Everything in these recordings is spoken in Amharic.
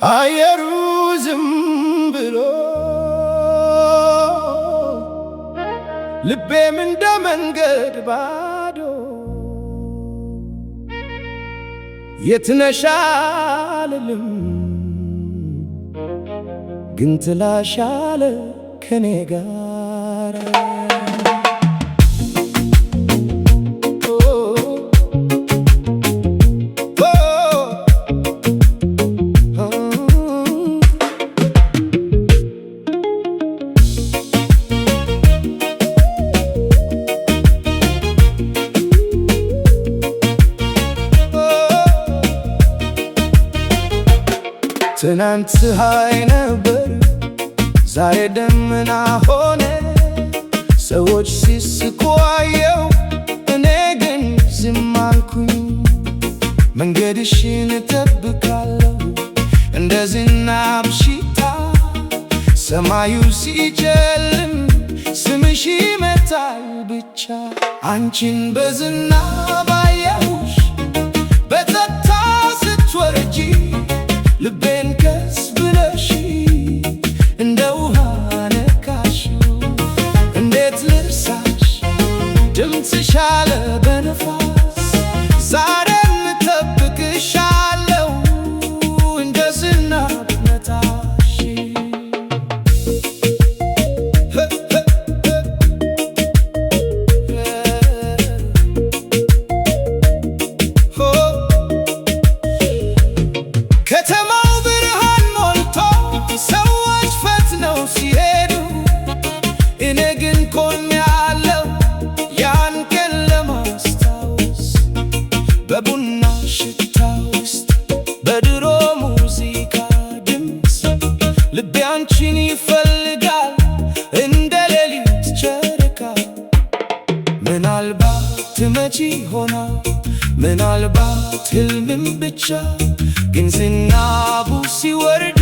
አየሩ ዝም ብሎ ልቤም እንደ መንገድ ባዶ የት ነሽ አልልም ግን ትላሻለ ከኔ ጋር ትናንት ፀሐይ ነበር ዛሬ ደመና ሆነ ሰዎች ሲስቁ አየው እኔ ግን ዝም አልኩኝ መንገድሽን እጠብቃለሁ እንደ ዝናብ ሽታ ሰማዩ ሲጨልም ስምሽ ይመታል ብቻ አንቺን በዝናብ አየሁሽ በጸጥታ ስትወርጂ ልቤን ቀስ ብለሽ እንደ ውሃ ነካሽው እንዴት ልርሳሽ ድምፅሽ አለ በነፋስ ዛሬም እጠብቅሻለሁ እንደ ዝናብ መታሽ ከተማው ብርሃን ሞልቶ ሰዎች ፈጥነው ሲሄዱ እኔ ግን ቆሜያለሁ ያን ቀን ለማስታወስ በቡና ሽታ ውስጥ በድሮ ሙዚቃ ድምፅ ልቤ አንቺን ይፈልጋል እንደ ሌሊት ጨረቃ ምናልባት ትመጪ ይሆናል ምናልባት ሕልምም ብቻ ግን ዝናቡ ሲወርድ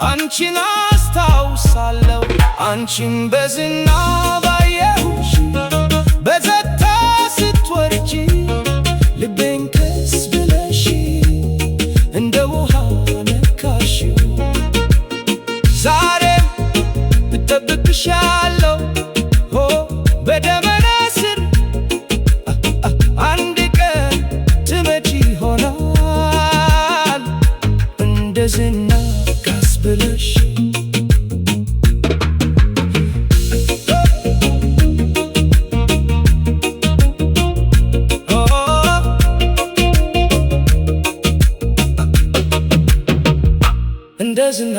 አንቺን አስታውሳለሁ አንቺን በዝናብ አየሁሽ በጸጥታ ስትወርጂ ልቤን ቀስ ብለሽ እንደ ውሃ ነካሽው ዛሬም እጠብቅሻለሁ በደመና ስር አንድ ቀን ትመጪ ይሆናል እንደ ዝናብ ቀስ ብለሽ እንደ ዝናብ